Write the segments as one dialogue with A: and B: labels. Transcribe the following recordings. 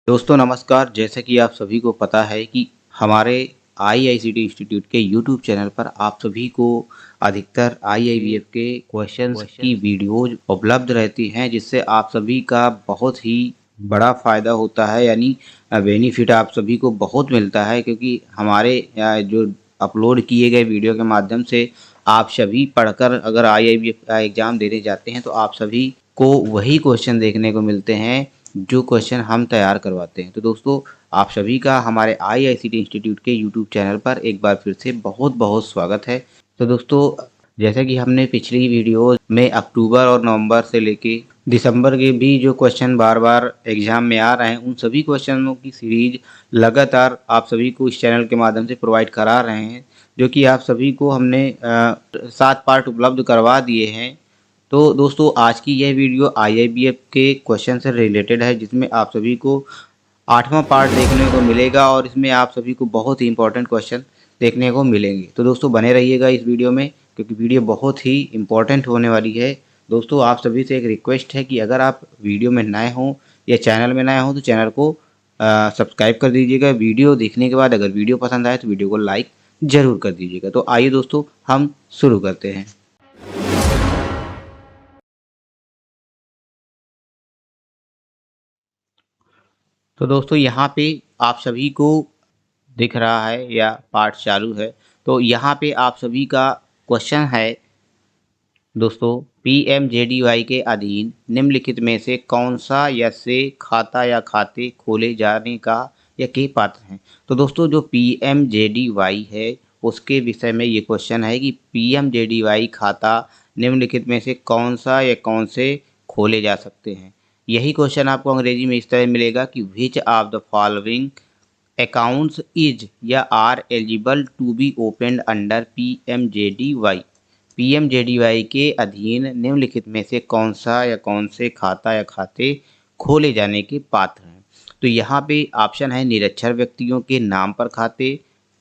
A: दोस्तों नमस्कार। जैसे कि आप सभी को पता है कि हमारे आईआईसीटी इंस्टीट्यूट के यूट्यूब चैनल पर आप सभी को अधिकतर आईआईबीएफ के क्वेश्चंस की वीडियोज उपलब्ध रहती हैं, जिससे आप सभी का बहुत ही बड़ा फ़ायदा होता है। यानी बेनिफिट आप सभी को बहुत मिलता है, क्योंकि हमारे जो अपलोड किए गए वीडियो के माध्यम से आप सभी पढ़कर अगर आईआईबीएफ का एग्ज़ाम देने जाते हैं तो आप सभी को वही क्वेश्चन देखने को मिलते हैं जो क्वेश्चन हम तैयार करवाते हैं। तो दोस्तों आप सभी का हमारे आईआईसीटी इंस्टीट्यूट के यूट्यूब चैनल पर एक बार फिर से बहुत बहुत स्वागत है। तो दोस्तों जैसे कि हमने पिछली वीडियो में अक्टूबर और नवंबर से लेके दिसंबर के भी जो क्वेश्चन बार बार एग्जाम में आ रहे हैं, उन सभी क्वेश्चनों की सीरीज लगातार आप सभी को इस चैनल के माध्यम से प्रोवाइड करा रहे हैं, जो कि आप सभी को हमने 7 पार्ट उपलब्ध करवा दिए हैं। तो दोस्तों आज की यह वीडियो आईआईबीएफ के क्वेश्चन से रिलेटेड है, जिसमें आप सभी को 8वां पार्ट देखने को मिलेगा और इसमें आप सभी को बहुत ही इंपॉर्टेंट क्वेश्चन देखने को मिलेंगे। तो दोस्तों बने रहिएगा इस वीडियो में, क्योंकि वीडियो बहुत ही इंपॉर्टेंट होने वाली है। दोस्तों आप सभी से एक रिक्वेस्ट है कि अगर आप वीडियो में नए हों या चैनल में नए हों तो चैनल को सब्सक्राइब कर दीजिएगा। वीडियो देखने के बाद अगर वीडियो पसंद आए तो वीडियो को लाइक ज़रूर कर दीजिएगा। तो आइए दोस्तों हम शुरू करते हैं। तो दोस्तों यहाँ पे आप सभी को दिख रहा है या पाठ चालू है, तो यहाँ पे आप सभी का क्वेश्चन है दोस्तों, पीएमजेडीवाई के अधीन निम्नलिखित में से कौन सा या से खाता या खाते खोले जाने का या के पात्र हैं। तो दोस्तों जो पीएमजेडीवाई है उसके विषय में ये क्वेश्चन है कि पीएमजेडीवाई खाता निम्नलिखित में से कौन सा या कौन से खोले जा सकते हैं। यही क्वेश्चन आपको अंग्रेजी में इस तरह मिलेगा कि which of the following accounts is या are eligible to be opened under PMJDY. PMJDY के अधीन निम्नलिखित में से कौन सा या कौन से खाता या खाते खोले जाने के पात्र हैं। तो यहाँ पे ऑप्शन है निरक्षर व्यक्तियों के नाम पर खाते,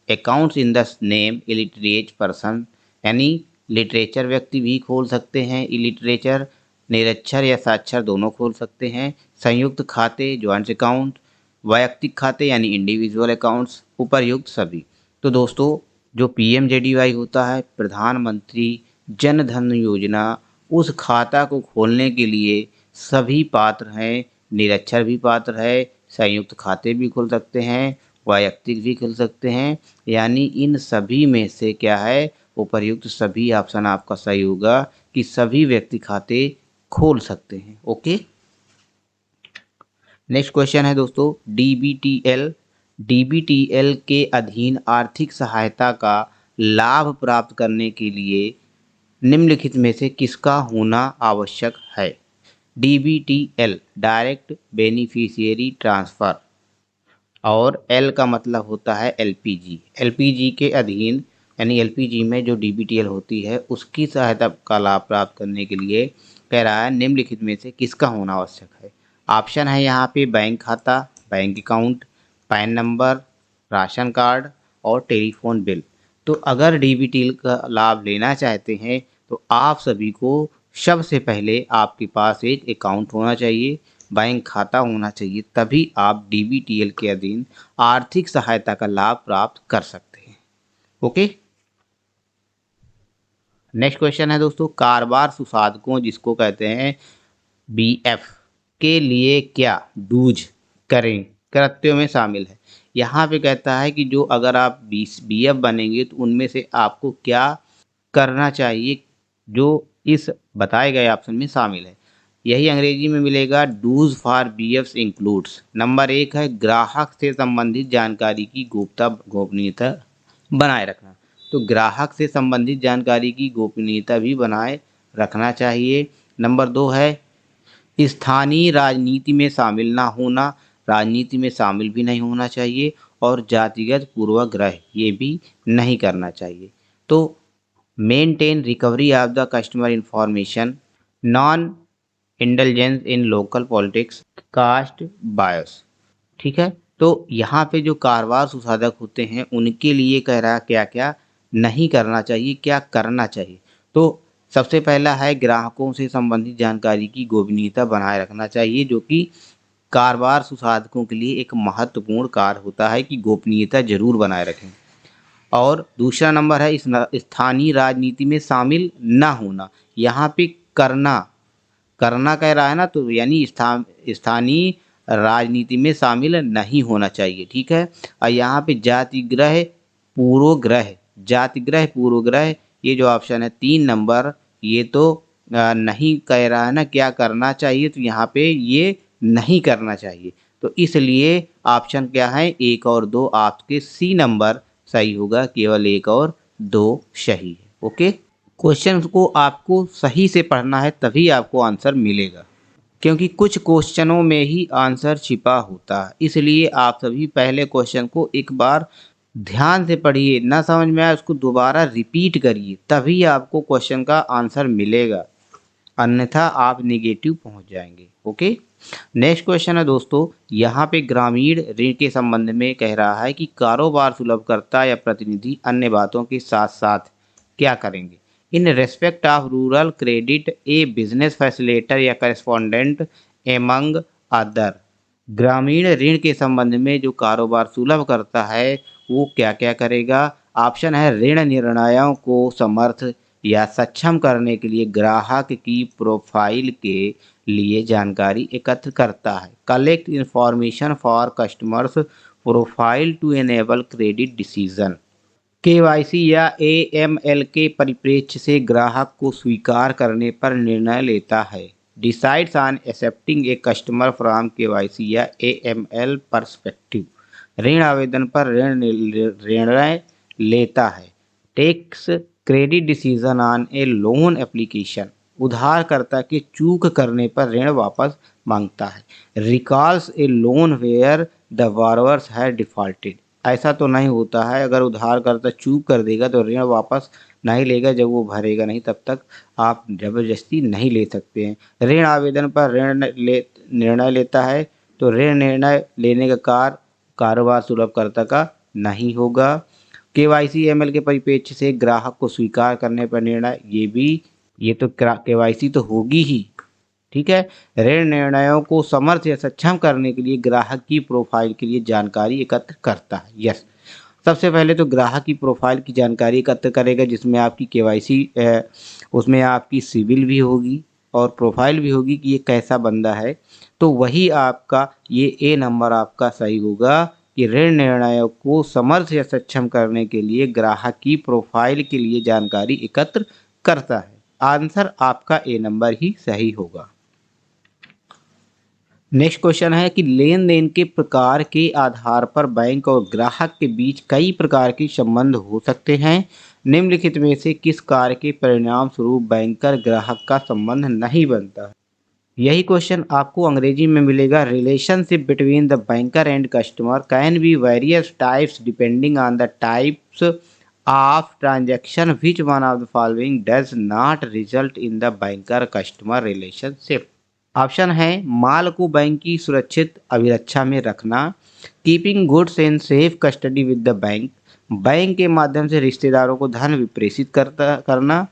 A: accounts in the name illiterate person, यानी लिटरेचर व्यक्ति भी खोल सकते हैं, इलिटरेचर निरक्षर या साक्षर दोनों खोल सकते हैं, संयुक्त खाते ज्वाइंट अकाउंट, वैयक्तिक खाते यानी इंडिविजुअल अकाउंट्स, उपर्युक्त सभी। तो दोस्तों जो पीएमजेडीवाई होता है प्रधानमंत्री जन धन योजना, उस खाता को खोलने के लिए सभी पात्र हैं। निरक्षर भी पात्र है, संयुक्त खाते भी खोल सकते हैं, वैयक्तिक भी खोल सकते हैं, यानी इन सभी में से क्या है उपर्युक्त सभी। ऑप्शन आपका सही होगा कि सभी व्यक्ति खाते खोल सकते हैं। ओके, नेक्स्ट क्वेश्चन है दोस्तों, डीबीटीएल। डीबीटीएल के अधीन आर्थिक सहायता का लाभ प्राप्त करने के लिए निम्नलिखित में से किसका होना आवश्यक है। डीबीटीएल डायरेक्ट बेनिफिशियरी ट्रांसफ़र, और एल का मतलब होता है एलपीजी। एलपीजी के अधीन यानी एलपीजी में जो डीबीटीएल होती है उसकी सहायता का लाभ प्राप्त करने के लिए कह रहा है निम्नलिखित में से किसका होना आवश्यक है। ऑप्शन है यहाँ पे बैंक खाता, bank account, pan number, ration card और टेलीफोन बिल। तो अगर डीबीटीएल का लाभ लेना चाहते हैं तो आप सभी को सबसे पहले आपके पास एक अकाउंट होना चाहिए, बैंक खाता होना चाहिए, तभी आप डीबीटीएल के अधीन आर्थिक सहायता का लाभ प्राप्त कर सकते हैं। ओके, नेक्स्ट क्वेश्चन है दोस्तों, कारोबार सुसाधकों जिसको कहते हैं बीएफ के लिए क्या डूज करें कृत्यों में शामिल है। यहाँ पे कहता है कि जो अगर आप बीएफ बनेंगे तो उनमें से आपको क्या करना चाहिए जो इस बताए गए ऑप्शन में शामिल है। यही अंग्रेजी में मिलेगा, does for BF includes. Number 1 है ग्राहक से संबंधित जानकारी की गोपनीयता बनाए रखना। तो ग्राहक से संबंधित जानकारी की गोपनीयता भी बनाए रखना चाहिए। नंबर 2 है स्थानीय राजनीति में शामिल ना होना, राजनीति में शामिल भी नहीं होना चाहिए, और जातिगत पूर्वाग्रह ये भी नहीं करना चाहिए। तो maintain recovery of the customer information, non indulgence in local politics, caste bias. ठीक है, तो यहाँ पे जो कारोबार सुसाधक होते हैं उनके लिए कह रहा है क्या क्या नहीं करना चाहिए, क्या करना चाहिए। तो सबसे पहला है ग्राहकों से संबंधित जानकारी की गोपनीयता बनाए रखना चाहिए, जो कि कारोबार सुसाधकों के लिए एक महत्वपूर्ण कार्य होता है कि गोपनीयता जरूर बनाए रखें। और दूसरा नंबर है स्थानीय राजनीति में शामिल ना होना। यहाँ पे करना करना कह रहा है ना, तो यानी स्थानीय राजनीति में शामिल नहीं होना चाहिए, ठीक है। और यहाँ पे जातिग्रह पूर्वग्रह, ये जो ऑप्शन है 3 नंबर, ये तो नहीं कह रहा है ना क्या करना चाहिए, तो यहाँ पे ये नहीं करना चाहिए। तो इसलिए ऑप्शन क्या है, 1 और 2 आपके सी नंबर सही होगा, केवल 1 और 2 सही है। ओके, क्वेश्चन को आपको सही से पढ़ना है तभी आपको आंसर मिलेगा, क्योंकि कुछ क्वेश्चनों में ही आंसर छिपा होता है। इसलिए आप सभी पहले क्वेश्चन को एक बार ध्यान से पढ़िए, ना समझ में आए उसको दोबारा रिपीट करिए, तभी आपको क्वेश्चन का आंसर मिलेगा, अन्यथा आप नेगेटिव पहुंच जाएंगे। ओके, नेक्स्ट क्वेश्चन है दोस्तों, यहाँ पे ग्रामीण ऋण के संबंध में कह रहा है कि कारोबार सुलभकर्ता या प्रतिनिधि अन्य बातों के साथ साथ क्या करेंगे। In respect of rural credit A business facilitator या करेस्पॉन्डेंट एमंग अदर। ग्रामीण ऋण के संबंध में जो कारोबार सुलभ करता है वो क्या क्या करेगा। ऑप्शन है, ऋण निर्णयों को समर्थ या सक्षम करने के लिए ग्राहक की प्रोफाइल के लिए जानकारी एकत्र करता है। Collect information for customers profile to enable credit decision. KYC या एएमएल के परिप्रेक्ष्य से ग्राहक को स्वीकार करने पर निर्णय लेता है। Decides on accepting a customer from KYC या एएमएल पर्सपेक्टिव। ऋण आवेदन पर निर्णय लेता है। Takes credit decision on a loan application. उधारकर्ता के चूक करने पर ऋण वापस मांगता है। Recalls a loan where the borrowers है डिफॉल्टेड। ऐसा तो नहीं होता है, अगर उधारकर्ता चूक कर देगा तो ऋण वापस नहीं लेगा, जब वो भरेगा नहीं तब तक आप जबरदस्ती नहीं ले सकते हैं। ऋण आवेदन पर निर्णय लेता है, तो ऋण निर्णय लेने का कार्य कारोबार सुलभकर्ता का नहीं होगा। केवाईसी एमएल के परिप्रेक्ष्य से ग्राहक को स्वीकार करने पर निर्णय, ये तो केवाईसी तो होगी ही, ठीक है। ऋण निर्णयों को समर्थ या सक्षम करने के लिए ग्राहक की प्रोफाइल के लिए जानकारी एकत्र करता है। यस, सबसे पहले तो ग्राहक की प्रोफाइल की जानकारी एकत्र करेगा, जिसमें आपकी केवाईसी उसमें आपकी सिविल भी होगी और प्रोफाइल भी होगी कि ये कैसा बंदा है। तो वही आपका ये ए नंबर आपका सही होगा कि ऋण निर्णयों को समर्थ या सक्षम करने के लिए ग्राहक की प्रोफाइल के लिए जानकारी एकत्र करता है। आंसर आपका ए नंबर ही सही होगा। नेक्स्ट क्वेश्चन है कि लेन देन के प्रकार के आधार पर बैंक और ग्राहक के बीच कई प्रकार के संबंध हो सकते हैं। निम्नलिखित में से किस कार्य के परिणाम स्वरूप बैंकर ग्राहक का संबंध नहीं बनता है। यही क्वेश्चन आपको अंग्रेजी में मिलेगा। Relationship between the banker and customer can be various types depending on the types of transaction which one of the following does not result in the banker customer relationship. Option है, माल को bank की सुरक्षित अभिरक्षा में रखना, keeping goods in safe custody with the bank, bank के माध्यम से रिश्तेदारों को धन विप्रेषित करना,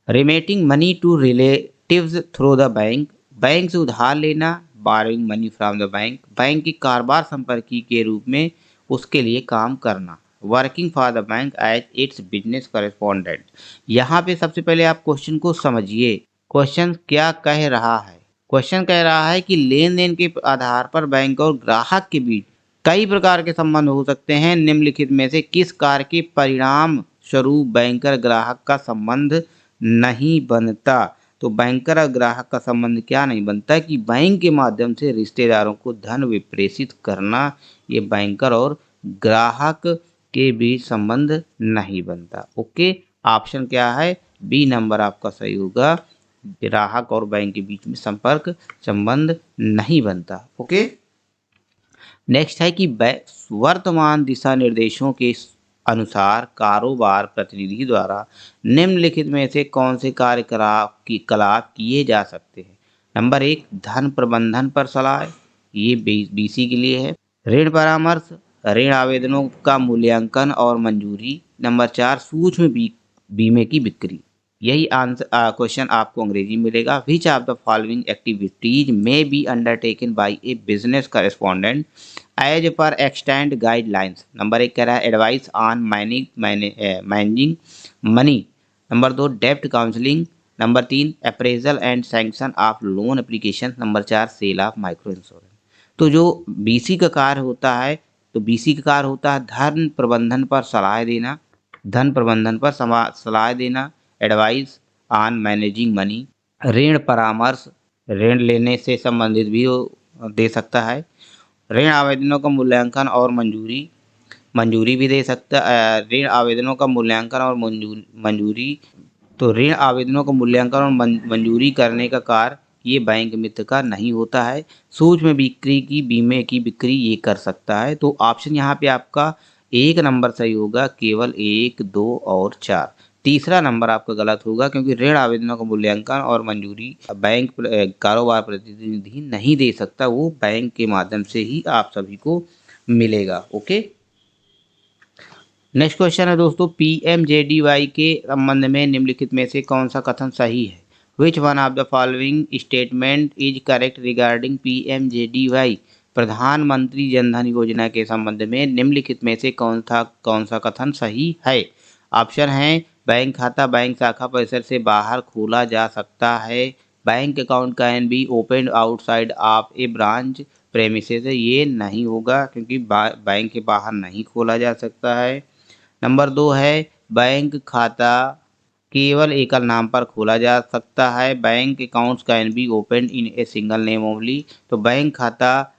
A: remitting money to relatives through the bank, bank से उधार लेना, burrowing money from the bank, bank की कारोबार संपर्की के रूप में उसके लिए काम करना, working for the bank as its business correspondent. यहाँ पे सबसे पहले आप क्वेश्चन को समझिए, क्वेश्चन क्या कह रहा है। क्वेश्चन कह रहा है कि लेन देन के आधार पर बैंक और ग्राहक के बीच कई प्रकार के संबंध हो सकते हैं। निम्नलिखित में से किस कार्य के परिणाम स्वरूप बैंकर ग्राहक का संबंध नहीं बनता। तो बैंकर और ग्राहक का संबंध क्या नहीं बनता कि बैंक के माध्यम से रिश्तेदारों को धन विप्रेषित करना, ये बैंकर और ग्राहक के बीच संबंध नहीं बनता। ओके, ऑप्शन क्या है, बी नंबर आपका सही होगा, ग्राहक और बैंक के बीच में संबंध नहीं बनता। ओके, नेक्स्ट है कि वर्तमान दिशा निर्देशों के अनुसार कारोबार प्रतिनिधि द्वारा निम्नलिखित में से कौन से कार्यकलाप किए जा सकते हैं। नंबर 1, धन प्रबंधन पर सलाह, ये बीसी के लिए है। ऋण परामर्श, ऋण आवेदनों का मूल्यांकन और मंजूरी। नंबर 4, सूक्ष्म बीमे की बिक्री। यही आंसर क्वेश्चन आपको अंग्रेजी में मिलेगा। Which of the following activities may be undertaken by a business correspondent as per extend guidelines. Number 1 कह रहा है advice on managing money. Number 2 डेप्ट counselling. Number 3 appraisal and sanction of loan application. Number 4 sale of micro insurance. तो जो BC का कार्य होता है, तो बीसी का कार्य होता है धन प्रबंधन पर सलाह देना, धन प्रबंधन पर सलाह देना, एडवाइस ऑन मैनेजिंग मनी, ऋण परामर्श, ऋण लेने से संबंधित भी दे सकता है, ऋण आवेदनों का मूल्यांकन और मंजूरी, मंजूरी भी दे सकता है, ऋण आवेदनों का मूल्यांकन और मंजूरी। तो ऋण आवेदनों का मूल्यांकन और मंजूरी करने का कार्य ये बैंक मित्र का नहीं होता है। सूक्ष्म बिक्री की बीमे की बिक्री ये कर सकता है। तो ऑप्शन यहाँ पे आपका 1 नंबर सही होगा, केवल 1, 2 और 4। तीसरा नंबर आपका गलत होगा क्योंकि ऋण आवेदनों का मूल्यांकन और मंजूरी बैंक कारोबार प्रतिनिधि नहीं दे सकता, वो बैंक के माध्यम से ही आप सभी को मिलेगा। ओके, नेक्स्ट क्वेश्चन है दोस्तों, पीएमजेडीवाई के संबंध में निम्नलिखित में से कौन सा कथन सही है? विच one of the following statement is correct regarding PMJDY? प्रधानमंत्री जनधन योजना के संबंध में निम्नलिखित में से कौन सा कथन सही है? ऑप्शन है बैंक खाता बैंक शाखा परिसर से बाहर खोला जा सकता है, bank account can be open outside of A branch premises. ये नहीं होगा क्योंकि बैंक के बाहर नहीं खोला जा सकता है। नंबर 2 है बैंक खाता केवल एकल नाम पर खोला जा सकता है, bank accounts can be open in a single name only. तो बैंक खाता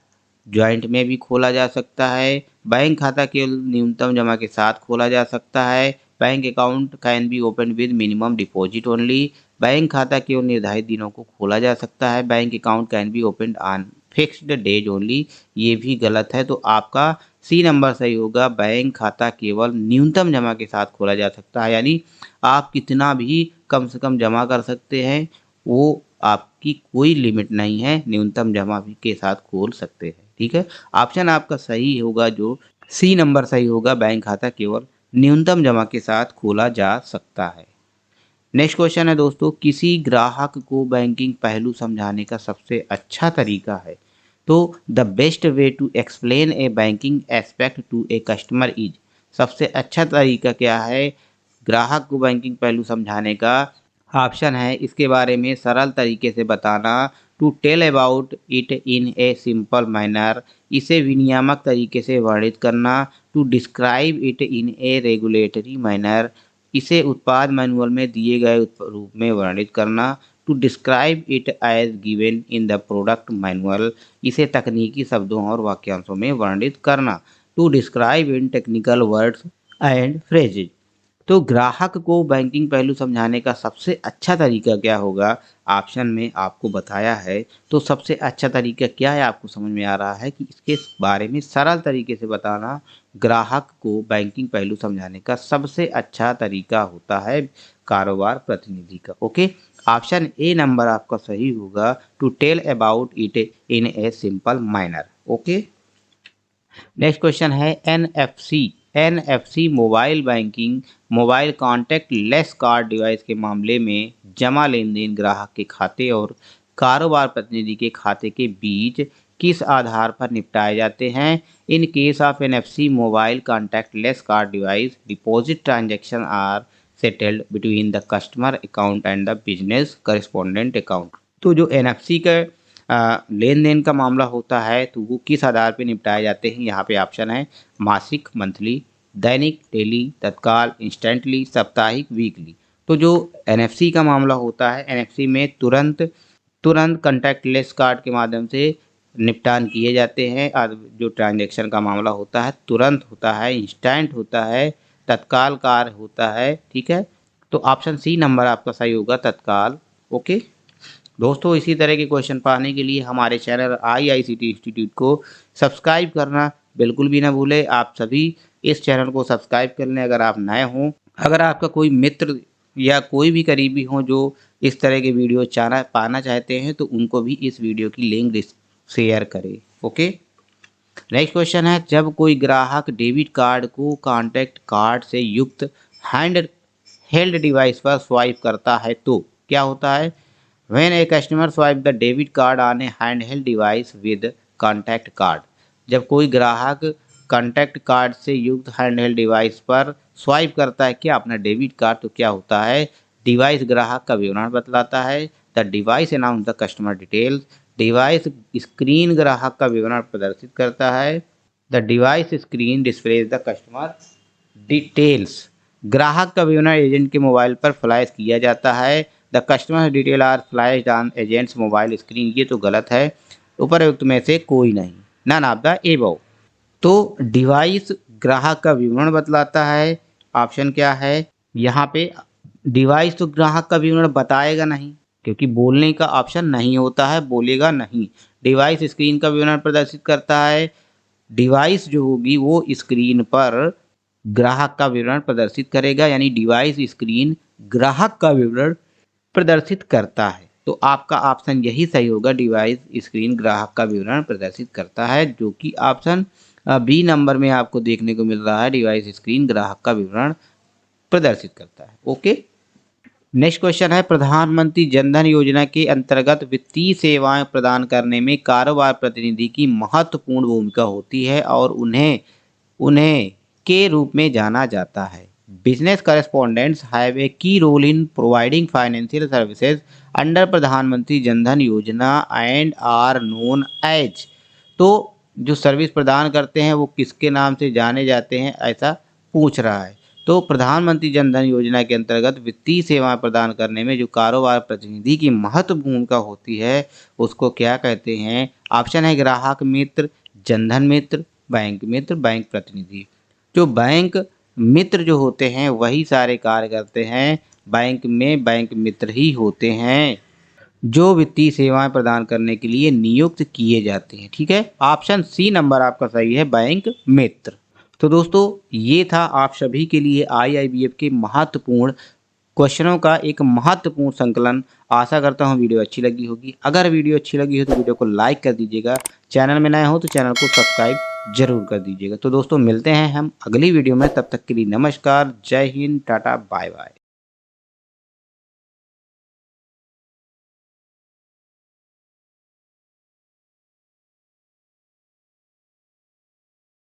A: जॉइंट में भी खोला जा सकता है, बैंक खाता केवल न्यूनतम जमा के साथ खोला जा सकता है, bank account can be open with minimum deposit only, bank खाता केवल निर्धारित दिनों को खोला जा सकता है, bank account can be open on fixed days only. ये भी गलत है। तो आपका सी नंबर सही होगा, बैंक खाता केवल न्यूनतम जमा के साथ खोला जा सकता है, यानी आप कितना भी कम से कम जमा कर सकते हैं, वो आपकी कोई लिमिट नहीं है, न्यूनतम जमा भी के साथ खोल सकते हैं। ठीक है, ऑप्शन आपका सही होगा, जो सी नंबर सही होगा, बैंक खाता केवल न्यूनतम जमा के साथ खोला जा सकता है। नेक्स्ट क्वेश्चन है दोस्तों, किसी ग्राहक को बैंकिंग पहलू समझाने का सबसे अच्छा तरीका है? तो the best way to explain a banking aspect to a customer is. सबसे अच्छा तरीका क्या है ग्राहक को बैंकिंग पहलू समझाने का? ऑप्शन है इसके बारे में सरल तरीके से बताना, to tell about it in a simple manner, इसे विनियामक तरीके से वर्णित करना, to describe it in a regulatory manner, इसे उत्पाद मैनुअल में दिए गए रूप में वर्णित करना, to describe it as given in the product manual, इसे तकनीकी शब्दों और वाक्यांशों में वर्णित करना, to describe in technical words and phrases. तो ग्राहक को बैंकिंग पहलू समझाने का सबसे अच्छा तरीका क्या होगा? ऑप्शन में आपको बताया है। तो सबसे अच्छा तरीका क्या है आपको समझ में आ रहा है कि इसके बारे में सरल तरीके से बताना ग्राहक को बैंकिंग पहलू समझाने का सबसे अच्छा तरीका होता है कारोबार प्रतिनिधि का। ओके, ऑप्शन ए नंबर आपका सही होगा, to tell about it in a simple manner. Okay, next question है NFC. NFC mobile banking mobile contactless card device के मामले में जमा लेन देन ग्राहक के खाते और कारोबार प्रतिनिधि के खाते के बीच किस आधार पर निपटाए जाते हैं? In case of NFC mobile contactless card device deposit transaction are settled between the customer account and the business correspondent account. तो जो एनएफसी का लेन देन का मामला होता है तो वो किस आधार पर निपटाए जाते हैं? यहाँ पे ऑप्शन है मासिक मंथली, दैनिक डेली, तत्काल इंस्टेंटली, साप्ताहिक वीकली। तो जो एनएफसी का मामला होता है, एनएफसी में तुरंत तुरंत कॉन्टैक्टलेस कार्ड के माध्यम से निपटान किए जाते हैं। और जो ट्रांजैक्शन का मामला होता है तुरंत होता है, इंस्टेंट होता है, तत्काल कार्य होता है। ठीक है, तो ऑप्शन सी नंबर आपका सही होगा, तत्काल। ओके दोस्तों, इसी तरह के क्वेश्चन पाने के लिए हमारे चैनल IICT इंस्टीट्यूट को सब्सक्राइब करना बिल्कुल भी ना भूलें। आप सभी इस चैनल को सब्सक्राइब कर लें अगर आप नए हों। अगर आपका कोई मित्र या कोई भी करीबी हो जो इस तरह के वीडियो पाना चाहते हैं तो उनको भी इस वीडियो की लिंक शेयर करें। ओके, नेक्स्ट क्वेश्चन है, जब कोई ग्राहक डेबिट कार्ड को कॉन्टैक्ट कार्ड से युक्त हैंड हेल्ड डिवाइस पर स्वाइप करता है तो क्या होता है? When a customer swipe the debit card on A handheld device with contact card, जब कोई ग्राहक कॉन्टैक्ट कार्ड से युक्त हैंडहेल्ड डिवाइस पर स्वाइप करता है क्या अपना डेबिट कार्ड, तो क्या होता है? डिवाइस ग्राहक का विवरण बतलाता है। The device announce the customer details, device screen ग्राहक का विवरण प्रदर्शित करता है। The device screen displays the customer details, ग्राहक का विवरण एजेंट के मोबाइल पर फ्लैश किया जाता है। The customer detail are flashed on agents mobile screen, ये तो गलत है, उपरोक्त में से कोई नहीं, नन ऑफ द एबव। तो डिवाइस ग्राहक का विवरण बतलाता है, ऑप्शन क्या है? यहाँ पे डिवाइस तो ग्राहक का विवरण बताएगा नहीं, क्योंकि बोलने का ऑप्शन नहीं होता है, बोलेगा नहीं। डिवाइस स्क्रीन का विवरण प्रदर्शित करता है, डिवाइस जो होगी वो स्क्रीन पर ग्राहक का विवरण प्रदर्शित करेगा, यानी डिवाइस स्क्रीन ग्राहक का विवरण प्रदर्शित करता है। तो आपका ऑप्शन यही सही होगा, डिवाइस स्क्रीन ग्राहक का विवरण प्रदर्शित करता है, जो कि ऑप्शन बी नंबर में आपको देखने को मिल रहा है, डिवाइस स्क्रीन ग्राहक का विवरण प्रदर्शित करता है। ओके, नेक्स्ट क्वेश्चन है, प्रधानमंत्री जनधन योजना के अंतर्गत वित्तीय सेवाएं प्रदान करने में कारोबार प्रतिनिधि की महत्वपूर्ण भूमिका होती है और उन्हें उन्हें के रूप में जाना जाता है। Business करेस्पोंडेंट्स have a key role in providing financial services under Pradhanmantri Jandhan योजना एंड आर नोन एज, तो जो सर्विस प्रदान करते हैं वो किसके नाम से जाने जाते हैं, ऐसा पूछ रहा है। तो प्रधानमंत्री जनधन योजना के अंतर्गत वित्तीय सेवाएं प्रदान करने में जो कारोबार प्रतिनिधि की महत्वपूर्ण भूमिका होती है उसको क्या कहते हैं? ऑप्शन है ग्राहक मित्र, जनधन मित्र, बैंक मित्र, बैंक प्रतिनिधि। जो बैंक मित्र जो होते हैं वही सारे कार्य करते हैं, बैंक में बैंक मित्र ही होते हैं जो वित्तीय सेवाएं प्रदान करने के लिए नियुक्त किए जाते हैं। ठीक है, ऑप्शन सी नंबर आपका सही है, बैंक मित्र। तो दोस्तों ये था आप सभी के लिए IIBF के महत्वपूर्ण क्वेश्चनों का एक महत्वपूर्ण संकलन। आशा करता हूँ वीडियो अच्छी लगी होगी। अगर वीडियो अच्छी लगी हो तो वीडियो को लाइक कर दीजिएगा, चैनल में नए हो तो चैनल को सब्सक्राइब जरूर कर दीजिएगा। तो दोस्तों मिलते हैं हम अगली वीडियो में, तब तक के लिए नमस्कार, जय हिंद, टाटा, बाय बाय।